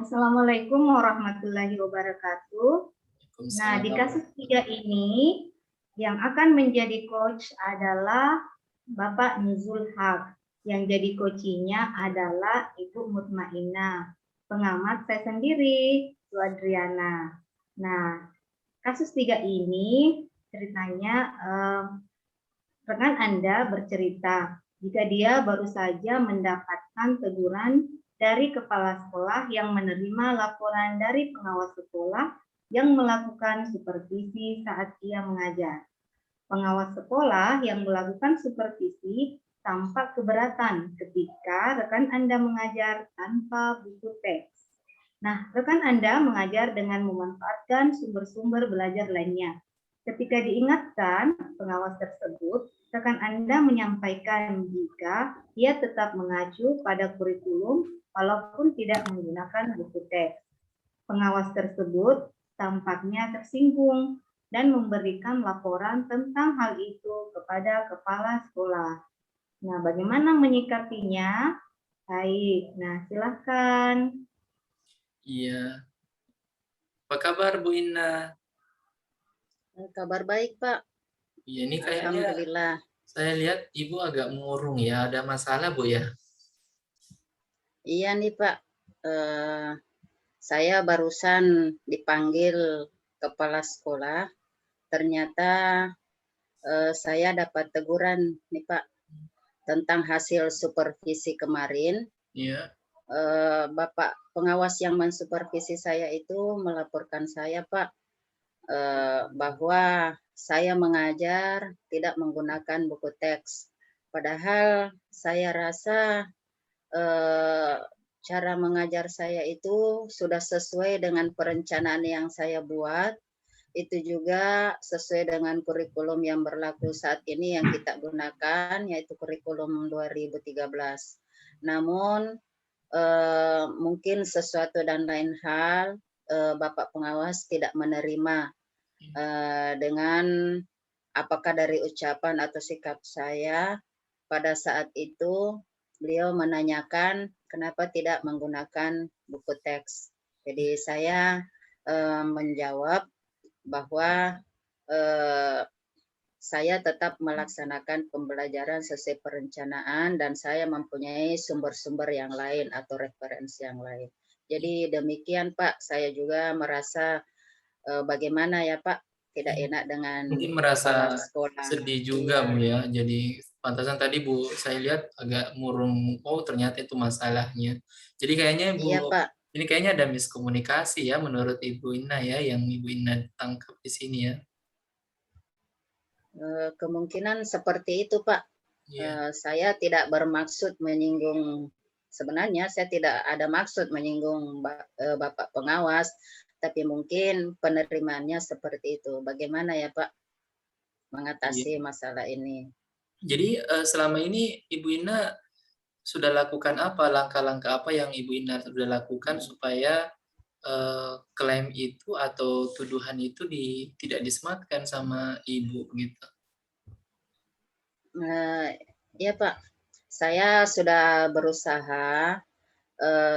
Assalamualaikum warahmatullahi wabarakatuh. Nah, di Waalaikumsalam. kasus 3 ini, yang akan menjadi coach adalah Bapak Nuzul Haq. Yang jadi coachinya adalah Ibu Mutmainah. Pengamat saya sendiri, Bu Adriana. Nah, kasus 3 ini ceritanya rekan Anda bercerita jika dia baru saja mendapatkan teguran dari kepala sekolah yang menerima laporan dari pengawas sekolah yang melakukan supervisi saat ia mengajar. Pengawas sekolah yang melakukan supervisi tampak keberatan ketika rekan Anda mengajar tanpa buku teks. Nah, rekan Anda mengajar dengan memanfaatkan sumber-sumber belajar lainnya. Ketika diingatkan pengawas tersebut, rekan Anda menyampaikan jika ia tetap mengacu pada kurikulum walaupun tidak menggunakan buku teks. Pengawas tersebut tampaknya tersinggung dan memberikan laporan tentang hal itu kepada kepala sekolah. Nah, bagaimana menyikapinya? Baik, nah silakan. Iya. Apa kabar Bu Inna? Kabar baik, Pak. Iya, ini kayaknya Alhamdulillah. saya lihat Ibu agak murung ya. Ada masalah Bu ya? Iya nih, Pak. Saya barusan dipanggil kepala sekolah. Ternyata saya dapat teguran nih, Pak, tentang hasil supervisi kemarin. Iya. Bapak pengawas yang mensupervisi saya itu melaporkan saya, Pak, bahwa saya mengajar tidak menggunakan buku teks. Padahal saya rasa cara mengajar saya itu sudah sesuai dengan perencanaan yang saya buat. Itu juga sesuai dengan kurikulum yang berlaku saat ini yang kita gunakan, yaitu kurikulum 2013. Namun mungkin sesuatu dan lain hal Bapak pengawas tidak menerima dengan apakah dari ucapan atau sikap saya pada saat itu. Beliau menanyakan kenapa tidak menggunakan buku teks. Jadi saya menjawab bahwa saya tetap melaksanakan pembelajaran sesuai perencanaan dan saya mempunyai sumber-sumber yang lain atau referensi yang lain. Jadi demikian Pak, saya juga merasa bagaimana ya Pak, tidak enak dengan Mungkin merasa sekolah. sedih juga Bu ya. Jadi pantasan tadi Bu, saya lihat agak murung. Oh, ternyata itu masalahnya. Jadi kayaknya Bu, Iya Pak. ini kayaknya ada miskomunikasi ya menurut Ibu Inna ya, yang Ibu Inna tangkap di sini ya. Kemungkinan seperti itu Pak. Saya tidak bermaksud menyinggung, sebenarnya saya tidak ada maksud menyinggung Bapak pengawas, tapi mungkin penerimaannya seperti itu. Bagaimana ya Pak mengatasi masalah ini? Jadi selama ini Ibu Inna sudah lakukan apa, langkah-langkah apa yang Ibu Inna sudah lakukan supaya klaim itu atau tuduhan itu tidak disematkan sama Ibu gitu? Ya Pak, saya sudah berusaha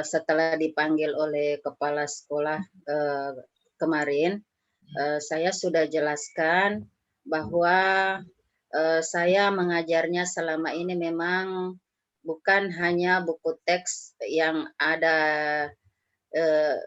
setelah dipanggil oleh kepala sekolah kemarin, saya sudah jelaskan bahwa saya mengajarnya selama ini memang bukan hanya buku teks yang ada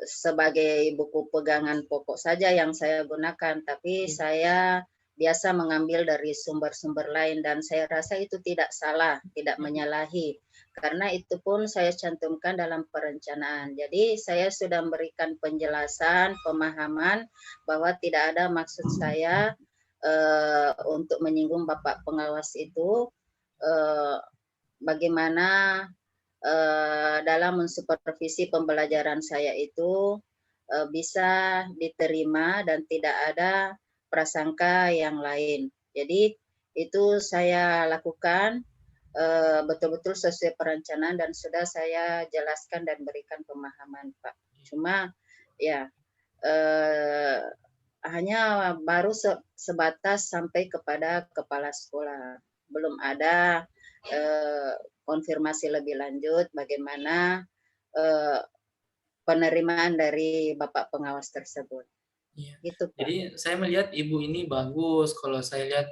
sebagai buku pegangan pokok saja yang saya gunakan, tapi saya biasa mengambil dari sumber-sumber lain dan saya rasa itu tidak salah, tidak menyalahi. Karena itu pun saya cantumkan dalam perencanaan. Jadi saya sudah memberikan penjelasan, pemahaman bahwa tidak ada maksud saya untuk menyinggung Bapak pengawas itu, bagaimana dalam mensupervisi pembelajaran saya itu bisa diterima dan tidak ada prasangka yang lain. Jadi itu saya lakukan betul-betul sesuai perencanaan dan sudah saya jelaskan dan berikan pemahaman Pak. Cuma ya hanya baru sebatas sampai kepada kepala sekolah. Belum ada konfirmasi lebih lanjut bagaimana penerimaan dari Bapak pengawas tersebut. Iya. Gitu, Pak. Jadi saya melihat Ibu ini bagus. Kalau saya lihat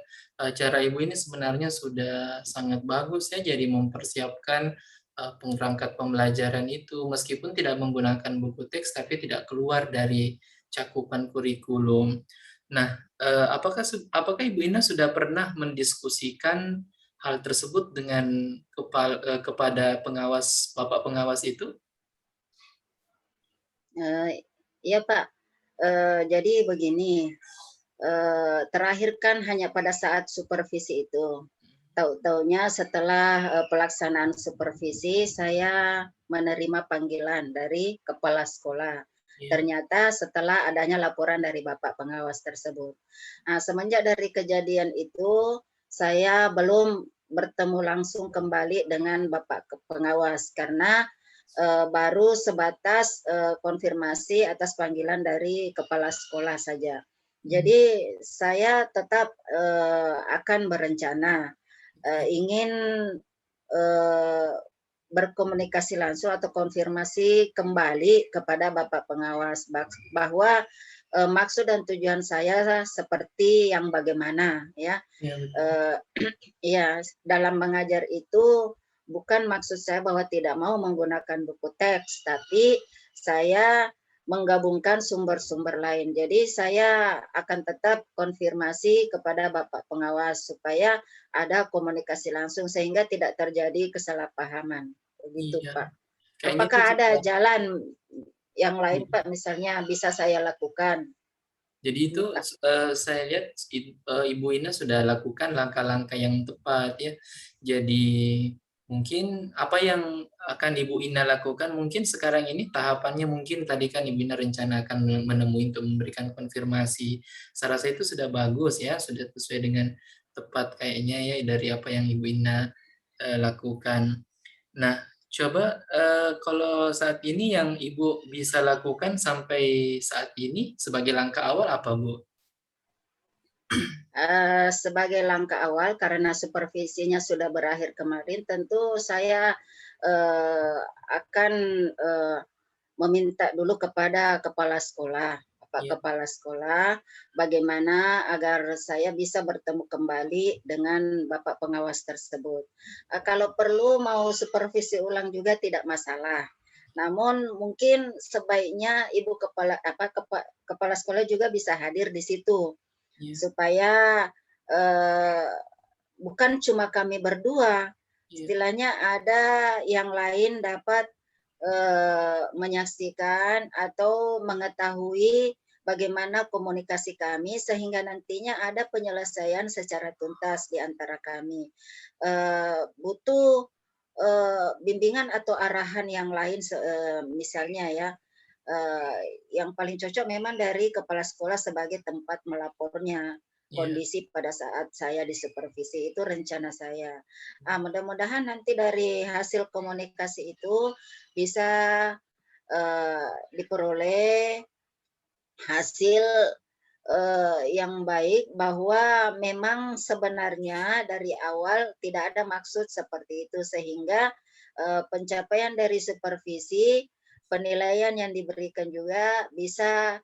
cara Ibu ini sebenarnya sudah sangat bagus ya. Jadi mempersiapkan perangkat pembelajaran itu meskipun tidak menggunakan buku teks tapi tidak keluar dari cakupan kurikulum. Nah, apakah Ibu Ina sudah pernah mendiskusikan hal tersebut dengan kepada Bapak pengawas itu? Iya, Pak. Jadi begini, terakhir kan hanya pada saat supervisi itu. Tahu-taunya setelah pelaksanaan supervisi, saya menerima panggilan dari kepala sekolah. Iya. Ternyata setelah adanya laporan dari Bapak pengawas tersebut. Nah, semenjak dari kejadian itu, saya belum bertemu langsung kembali dengan Bapak pengawas karena baru sebatas konfirmasi atas panggilan dari kepala sekolah saja. Jadi saya tetap akan berencana ingin berkomunikasi langsung atau konfirmasi kembali kepada Bapak pengawas bahwa maksud dan tujuan saya seperti yang bagaimana ya. Iya, Ya, dalam mengajar itu bukan maksud saya bahwa tidak mau menggunakan buku teks, tapi saya menggabungkan sumber-sumber lain. Jadi saya akan tetap konfirmasi kepada Bapak pengawas supaya ada komunikasi langsung sehingga tidak terjadi kesalahpahaman. Begitu, Iya. Pak. Kayaknya itu Apakah ada sudah. jalan yang lain, Pak, misalnya bisa saya lakukan? Jadi itu Ini, Pak. saya lihat Ibu Ina sudah lakukan langkah-langkah yang tepat ya. Jadi mungkin apa yang akan Ibu Ina lakukan mungkin sekarang ini tahapannya mungkin tadi kan Ibu Ina rencana akan menemui untuk memberikan konfirmasi. Saya rasa itu sudah bagus ya, sudah sesuai dengan tepat kayaknya ya dari apa yang Ibu Ina lakukan. Nah, coba kalau saat ini yang Ibu bisa lakukan sampai saat ini sebagai langkah awal apa, Bu? Sebagai langkah awal karena supervisinya sudah berakhir kemarin, tentu saya akan meminta dulu kepada kepala sekolah, Pak Iya, kepala sekolah, bagaimana agar saya bisa bertemu kembali dengan Bapak pengawas tersebut. Kalau perlu mau supervisi ulang juga tidak masalah. Namun mungkin sebaiknya Ibu kepala sekolah juga bisa hadir di situ iya, supaya bukan cuma kami berdua, iya, istilahnya ada yang lain dapat menyaksikan atau mengetahui bagaimana komunikasi kami sehingga nantinya ada penyelesaian secara tuntas di antara kami. Butuh bimbingan atau arahan yang lain misalnya ya, yang paling cocok memang dari kepala sekolah sebagai tempat melapornya iya. kondisi pada saat saya disupervisi itu rencana saya. Mudah-mudahan nanti dari hasil komunikasi itu bisa diperoleh hasil yang baik bahwa memang sebenarnya dari awal tidak ada maksud seperti itu sehingga pencapaian dari supervisi penilaian yang diberikan juga bisa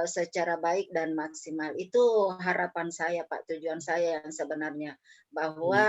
secara baik dan maksimal. Itu harapan saya, Pak, tujuan saya yang sebenarnya Iya. bahwa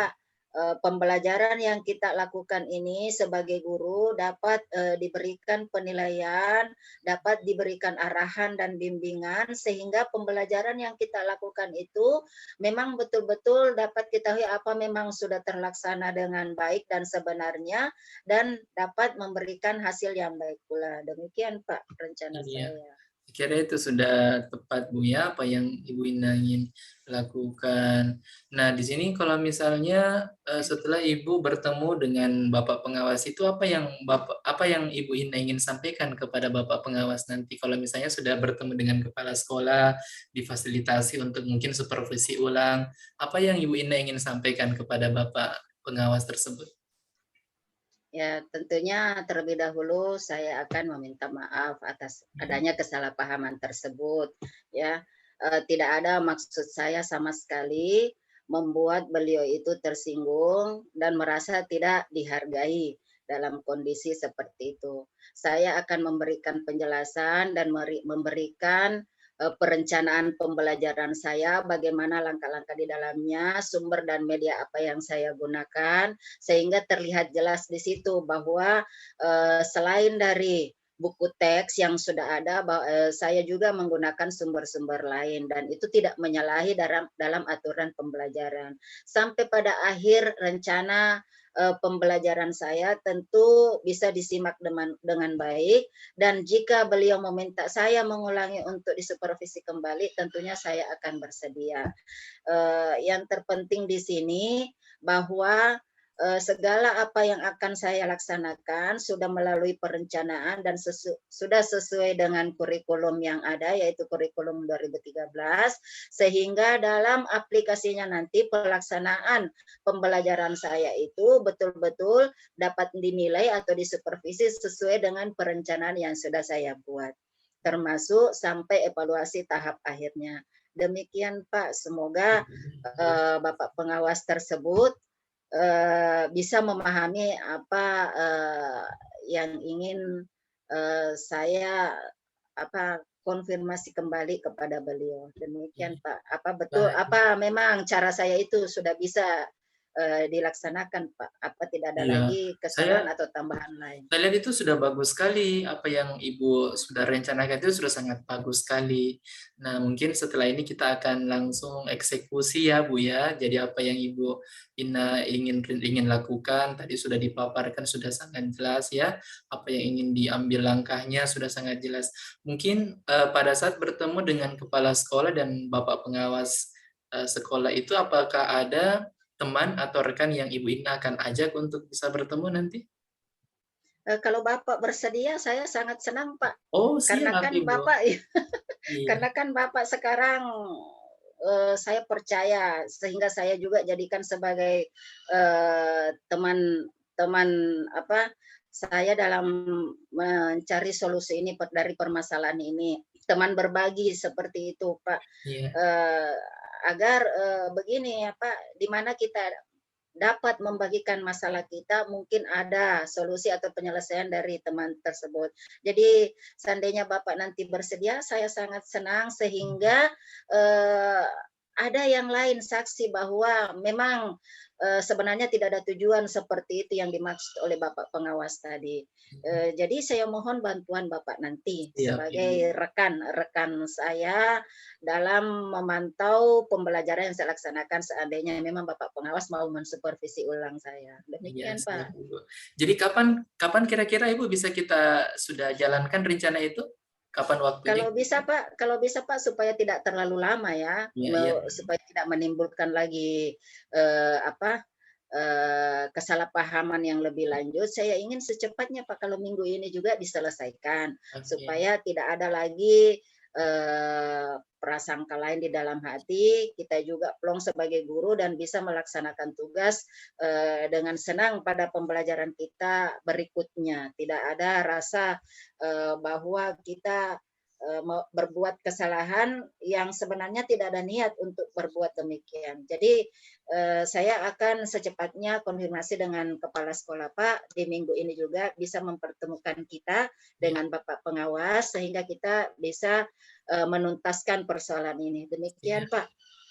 pembelajaran yang kita lakukan ini sebagai guru dapat diberikan penilaian, dapat diberikan arahan dan bimbingan sehingga pembelajaran yang kita lakukan itu memang betul-betul dapat ketahui apa memang sudah terlaksana dengan baik dan sebenarnya dan dapat memberikan hasil yang baik pula. Demikian, Pak, rencana Iya. saya. Kira itu sudah tepat Bu ya apa yang Ibu Ina ingin lakukan. Nah, di sini kalau misalnya setelah Ibu bertemu dengan Bapak pengawas itu apa yang Ibu Ina ingin sampaikan kepada Bapak pengawas nanti kalau misalnya sudah bertemu dengan kepala sekolah, difasilitasi untuk mungkin supervisi ulang, apa yang Ibu Ina ingin sampaikan kepada Bapak pengawas tersebut? Ya, tentunya terlebih dahulu saya akan meminta maaf atas adanya kesalahpahaman tersebut. Ya, tidak ada maksud saya sama sekali membuat beliau itu tersinggung dan merasa tidak dihargai. dalam kondisi seperti itu. Saya akan memberikan penjelasan dan memberikan perencanaan pembelajaran saya, bagaimana langkah-langkah di dalamnya, sumber dan media apa yang saya gunakan, sehingga terlihat jelas di situ bahwa selain dari buku teks yang sudah ada, saya juga menggunakan sumber-sumber lain dan itu tidak menyalahi dalam aturan pembelajaran. Sampai pada akhir rencana pembelajaran saya tentu bisa disimak dengan baik, dan jika beliau meminta saya mengulangi untuk disupervisi kembali, tentunya saya akan bersedia. Yang terpenting di sini bahwa segala apa yang akan saya laksanakan sudah melalui perencanaan dan sudah sesuai dengan kurikulum yang ada, yaitu kurikulum 2013, sehingga dalam aplikasinya nanti pelaksanaan pembelajaran saya itu betul-betul dapat dinilai atau disupervisi sesuai dengan perencanaan yang sudah saya buat, termasuk sampai evaluasi tahap akhirnya. Demikian Pak, semoga Bapak pengawas tersebut bisa memahami apa yang ingin saya konfirmasi kembali kepada beliau. Demikian Pak. Apa betul? Apa memang cara saya itu sudah bisa dilaksanakan Pak? Apa tidak ada lagi kesalahan atau tambahan lain? Saya lihat itu sudah bagus sekali, apa yang Ibu sudah rencanakan itu sudah sangat bagus sekali. Nah, mungkin setelah ini kita akan langsung eksekusi ya Bu ya. Jadi apa yang Ibu Ina ingin lakukan tadi sudah dipaparkan, sudah sangat jelas ya. Apa yang ingin diambil langkahnya sudah sangat jelas. Mungkin pada saat bertemu dengan kepala sekolah dan Bapak pengawas sekolah itu, apakah ada teman atau rekan yang Ibu Ina akan ajak untuk bisa bertemu nanti? Kalau Bapak bersedia, saya sangat senang Pak. Oh, Karena siap kan Ibu. Bapak, Iya. karena kan Bapak sekarang saya percaya, sehingga saya juga jadikan sebagai teman-teman saya dalam mencari solusi ini dari permasalahan ini. Teman berbagi seperti itu Pak. Iya. Agar begini ya Pak, di mana kita dapat membagikan masalah kita, mungkin ada solusi atau penyelesaian dari teman tersebut. Jadi seandainya Bapak nanti bersedia, saya sangat senang, sehingga ada yang lain saksi bahwa memang sebenarnya tidak ada tujuan seperti itu yang dimaksud oleh Bapak pengawas tadi. Jadi saya mohon bantuan Bapak nanti sebagai rekan-rekan saya dalam memantau pembelajaran yang saya laksanakan seandainya memang Bapak pengawas mau mensupervisi ulang saya. Demikian Pak. Jadi kapan kira-kira Ibu bisa kita sudah jalankan rencana itu? Kapan waktunya? Kalau bisa Pak supaya tidak terlalu lama ya, supaya tidak menimbulkan lagi kesalahpahaman yang lebih lanjut. Saya ingin secepatnya Pak, kalau minggu ini juga diselesaikan, supaya tidak ada lagi prasangka lain di dalam hati. Kita juga plong sebagai guru dan bisa melaksanakan tugas dengan senang pada pembelajaran kita berikutnya. Tidak ada rasa bahwa kita berbuat kesalahan yang sebenarnya tidak ada niat untuk berbuat demikian. Jadi saya akan secepatnya konfirmasi dengan kepala sekolah Pak, di minggu ini juga bisa mempertemukan kita dengan Bapak pengawas sehingga kita bisa menuntaskan persoalan ini. Demikian Pak.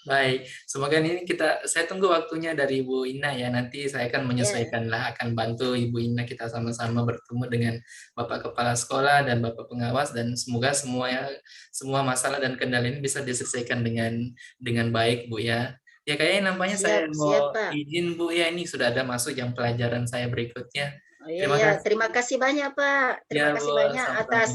Baik, semoga ini saya tunggu waktunya dari Ibu Ina ya. Nanti saya akan menyesuaikanlah, akan bantu Ibu Ina, kita sama-sama bertemu dengan Bapak Kepala Sekolah dan Bapak Pengawas, dan semoga semua masalah dan kendala ini bisa diselesaikan dengan baik Bu ya. Ya kayaknya nampaknya saya mau izin Bu ya, ini sudah ada masuk jam pelajaran saya berikutnya. Terima kasih banyak Pak. Terima kasih banyak atas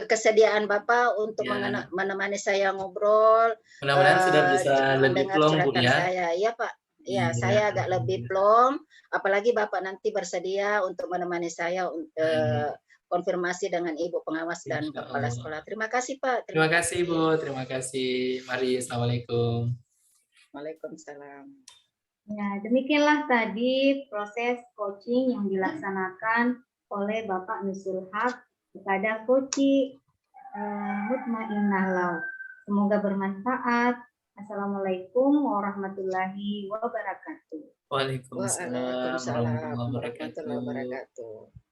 kesediaan Bapak untuk menemani saya ngobrol. Mudah-mudahan sudah bisa lebih plong Bu ya. Iya Pak. Iya, saya agak lebih plong. Apalagi Bapak nanti bersedia untuk menemani saya konfirmasi dengan Ibu pengawas dan kepala sekolah. Terima kasih Pak. Terima kasih Bu. Terima kasih. Mari, assalamualaikum. Waalaikumsalam. Ya, demikianlah tadi proses coaching yang dilaksanakan oleh Bapak Nuzul Haq kepada Koci Mutmainnah Lau. Semoga bermanfaat. Assalamualaikum warahmatullahi wabarakatuh. Waalaikumsalam Waalaikumsalam warahmatullahi warahmatullahi wabarakatuh. wabarakatuh.